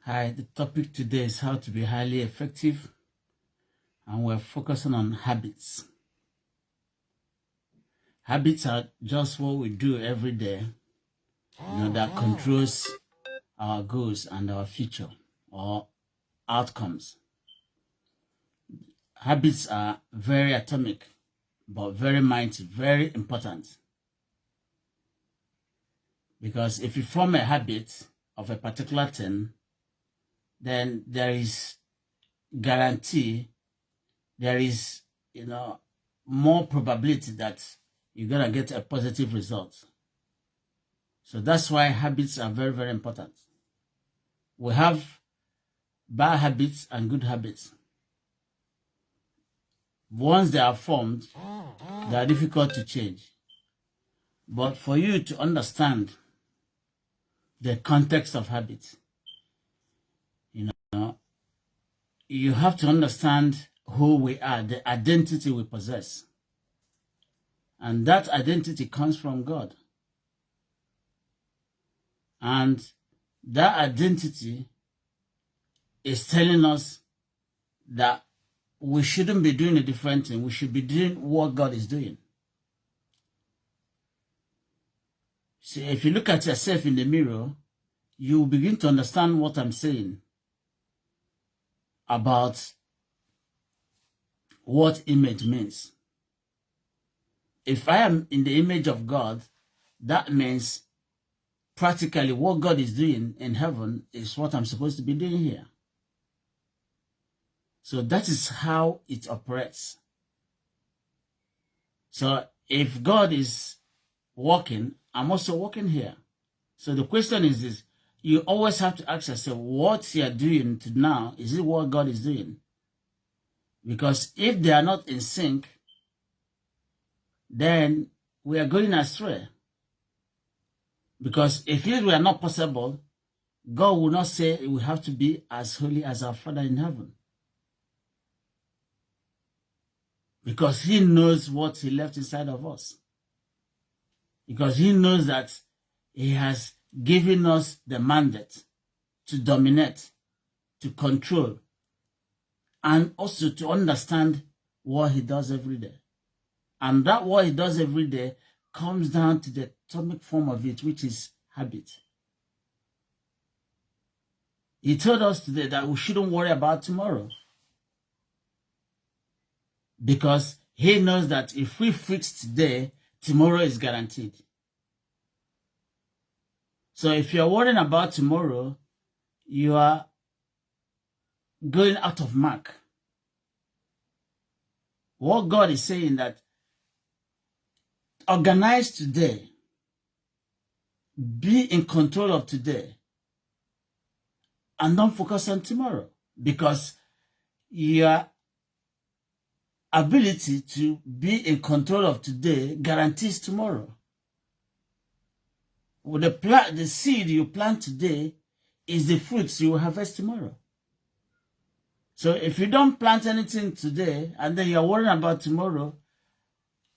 Hi, the topic today is how to be highly effective, and we're focusing on habits. Habits are just what we do every day, that controls our goals and our future or outcomes. Habits are very atomic, but very mighty, very important. Because if you form a habit of a particular thing, then there is guarantee, there is, more probability that you're going to get a positive result. So that's why habits are very, very important. We have bad habits and good habits. Once they are formed, they are difficult to change. But for you to understand the context of habits, you have to understand who we are, the identity we possess. And that identity comes from God. And that identity is telling us that we shouldn't be doing a different thing. We should be doing what God is doing. See, if you look at yourself in the mirror, you will begin to understand what I'm saying about what image means. If I am in the image of God, that means practically what God is doing in heaven is what I'm supposed to be doing here. So that is how it operates. So if God is working, I'm also working here. So the question is this: you always have to ask yourself, what you're doing to now, is it what God is doing? Because if they are not in sync, then we are going astray. Because if it were not possible, God will not say we have to be as holy as our Father in heaven. Because he knows what he left inside of us. Because he knows that he has given us the mandate to dominate, to control, and also to understand what he does every day. And that what he does every day comes down to the atomic form of it, which is habit. He told us today that we shouldn't worry about tomorrow, because he knows that if we fix today, tomorrow is guaranteed. So if you're worrying about tomorrow, you are going out of mark. What God is saying that organize today, be in control of today, and don't focus on tomorrow, because your ability to be in control of today guarantees tomorrow. With the seed you plant today is the fruits you will harvest tomorrow. So if you don't plant anything today and then you're worrying about tomorrow,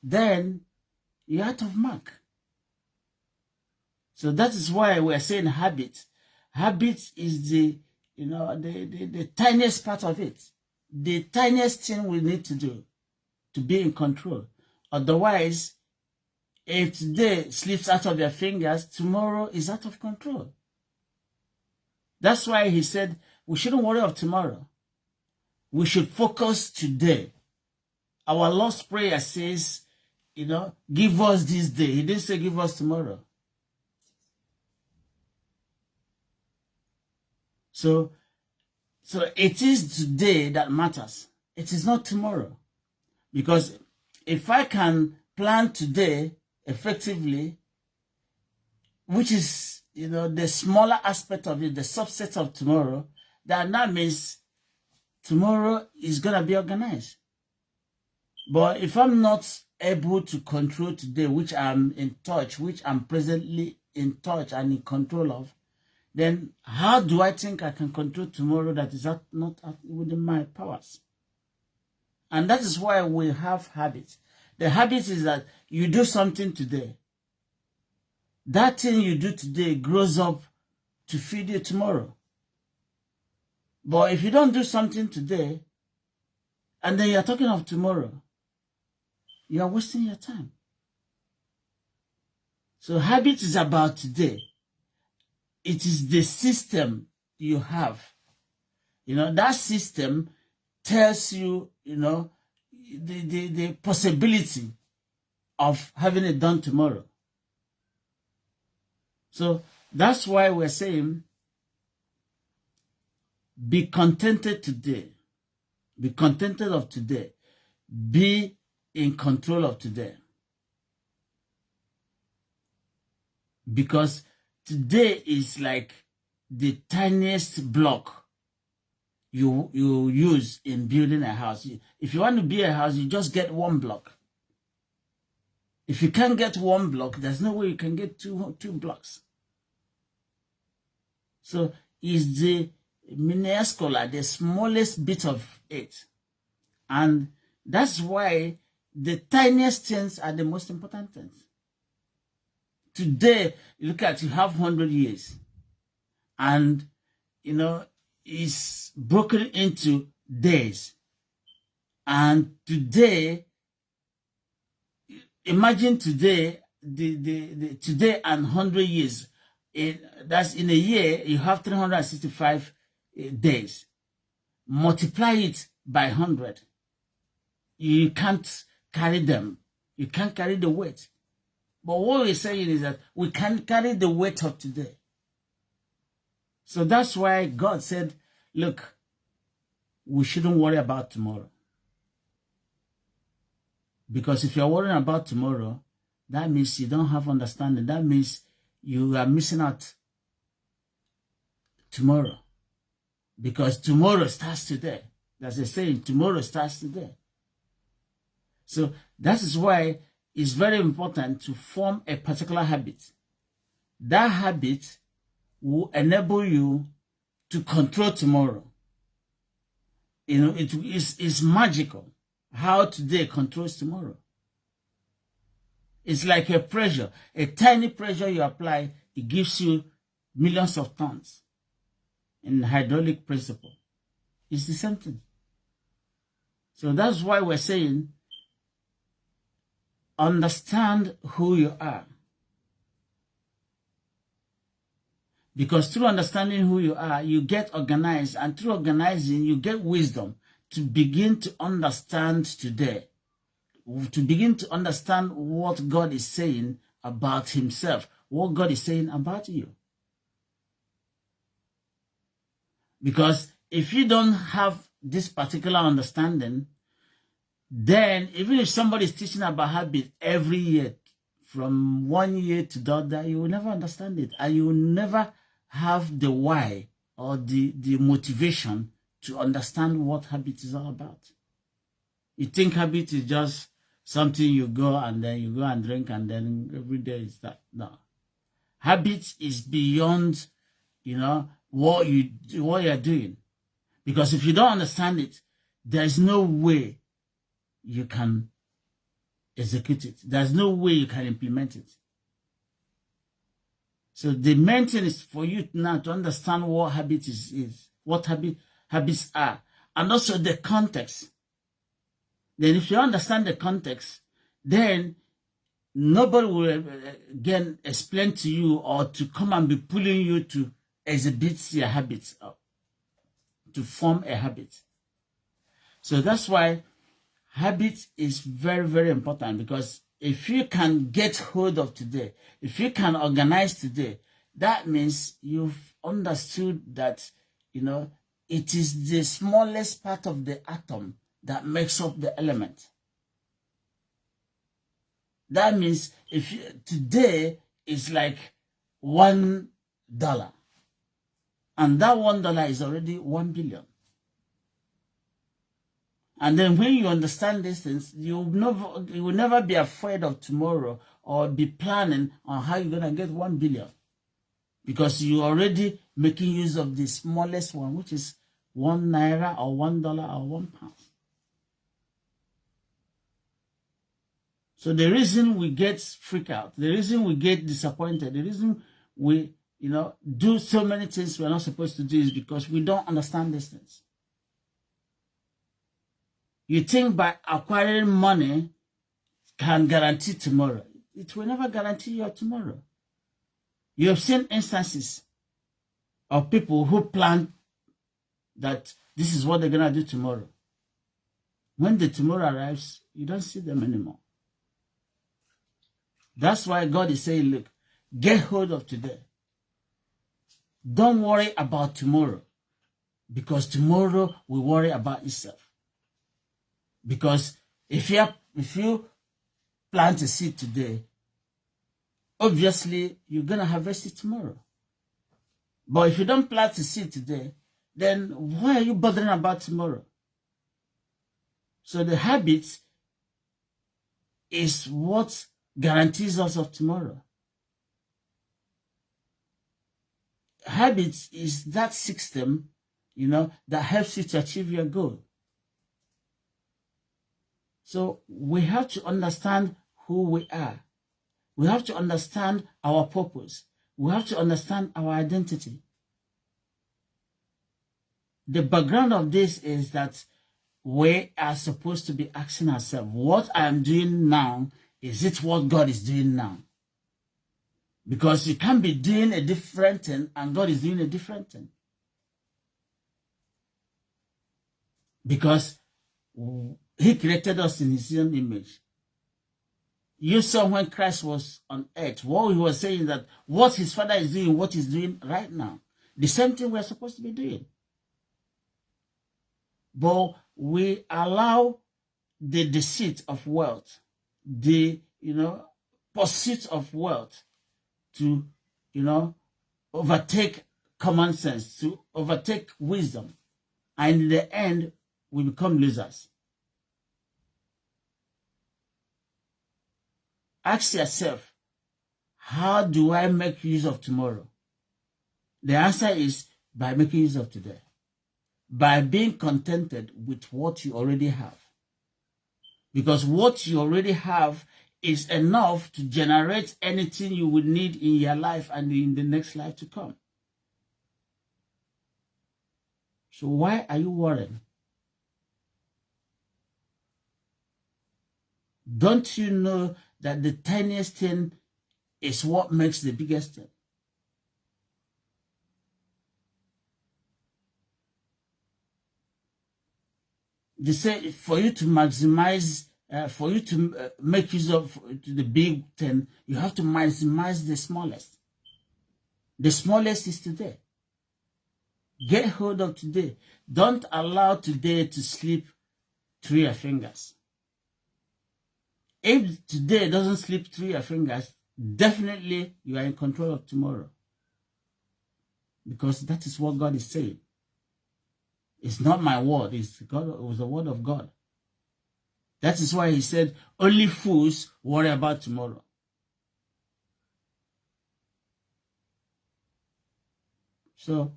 then you're out of mark. So that is why we're saying habit. Habit is the tiniest part of it. The tiniest thing we need to do to be in control. Otherwise, if today slips out of your fingers, tomorrow is out of control. That's why he said we shouldn't worry of tomorrow. We should focus today. Our Lord's Prayer says, give us this day. He didn't say give us tomorrow. So it is today that matters. It is not tomorrow. Because if I can plan today effectively, which is, the smaller aspect of it, the subset of tomorrow, then that means tomorrow is going to be organized. But if I'm not able to control today, which I'm presently in touch and in control of, then how do I think I can control tomorrow that is not within my powers? And that is why we have habits. The habit is that you do something today. That thing you do today grows up to feed you tomorrow. But if you don't do something today, and then you're talking of tomorrow, you are wasting your time. So habit is about today. It is the system you have. That system tells you, the possibility of having it done tomorrow. So that's why we're saying, be contented today. Be contented of today. Be in control of today. Because today is like the tiniest block you use in building a house. If you want to build a house, you just get one block. If you can't get one block, there's no way you can get two blocks. So it's the minuscule, the smallest bit of it. And that's why the tiniest things are the most important things. Today, look at, you have 100 years. And, it's broken into days. And today, imagine today, the today and 100 years. That's in a year, you have 365 days. Multiply it by 100. You can't carry them. You can't carry the weight. But what we're saying is that we can carry the weight of today. So that's why God said, look, we shouldn't worry about tomorrow. Because if you're worrying about tomorrow, that means you don't have understanding. That means you are missing out tomorrow. Because tomorrow starts today. That's the saying, tomorrow starts today. So that is why it's very important to form a particular habit. That habit will enable you to control tomorrow. It is magical how today controls tomorrow. It's like a pressure. A tiny pressure you apply, it gives you millions of tons. In hydraulic principle, it's the same thing. So that's why we're saying, understand who you are. Because through understanding who you are, you get organized. And through organizing, you get wisdom to begin to understand today. To begin to understand what God is saying about himself. What God is saying about you. Because if you don't have this particular understanding, then even if somebody is teaching about habit every year, from 1 year to the other, you will never understand it. And you will never have the why or the motivation to understand what habit is all about. You think habit is just something you go and then you go and drink and then every day is that. No. Habit is beyond, what you're doing. Because if you don't understand it, there is no way you can execute it. There's no way you can implement it. So the main thing is for you now to understand what habit is what habits are, and also the context. Then if you understand the context, then nobody will again explain to you or to come and be pulling you to exhibit your habits, to form a habit. So that's why habit is very, very important, because if you can get hold of today, if you can organize today, that means you've understood that, it is the smallest part of the atom that makes up the element. That means today is like $1, and that $1 is already 1 billion. And then when you understand these things, you will never be afraid of tomorrow or be planning on how you're going to get 1 billion. Because you're already making use of the smallest one, which is 1 naira or $1 or 1 pound. So the reason we get freaked out, the reason we get disappointed, the reason we do so many things we're not supposed to do is because we don't understand these things. You think by acquiring money can guarantee tomorrow. It will never guarantee your tomorrow. You have seen instances of people who plan that this is what they're going to do tomorrow. When the tomorrow arrives, you don't see them anymore. That's why God is saying, look, get hold of today. Don't worry about tomorrow, because tomorrow will worry about itself. Because if you plant a seed today, obviously you're going to harvest it tomorrow. But if you don't plant a seed today, then why are you bothering about tomorrow? So the habit is what guarantees us of tomorrow. Habits is that system, that helps you to achieve your goal. So we have to understand who we are. We have to understand our purpose. We have to understand our identity. The background of this is that we are supposed to be asking ourselves, what I am doing now, is it what God is doing now? Because you can't be doing a different thing and God is doing a different thing. Because He created us in His own image. You saw when Christ was on earth, what He was saying, that what His Father is doing, what He's doing right now, the same thing we're supposed to be doing. But we allow the deceit of wealth, the pursuit of wealth to overtake common sense, to overtake wisdom, and in the end we become losers. Ask yourself, how do I make use of tomorrow? The answer is by making use of today, by being contented with what you already have. Because what you already have is enough to generate anything you would need in your life and in the next life to come. So why are you worrying? Don't you know that the tiniest thing is what makes the biggest thing? They say for you to maximize, for you to make use of the big thing, you have to maximize the smallest. The smallest is today. Get hold of today. Don't allow today to slip through your fingers. If today doesn't slip through your fingers, definitely you are in control of tomorrow. Because that is what God is saying. It's not my word, it's God, it was the word of God. That is why He said, only fools worry about tomorrow. So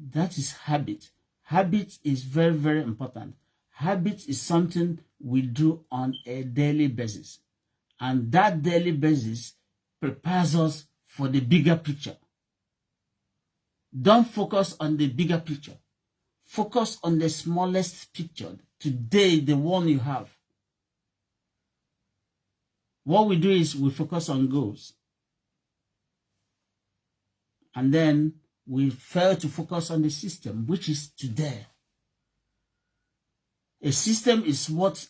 that is habit. Habit is very, very important. Habit is something we do on a daily basis. And that daily basis prepares us for the bigger picture. Don't focus on the bigger picture. Focus on the smallest picture. Today, the one you have. What we do is we focus on goals. And then we fail to focus on the system, which is today. A system is what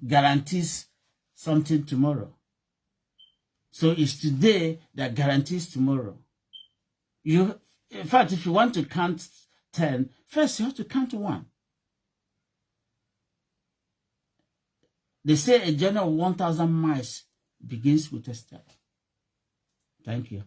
guarantees something tomorrow. So it's today that guarantees tomorrow. In fact, if you want to count 10, first you have to count 1. They say a journey of 1,000 miles begins with a step. Thank you.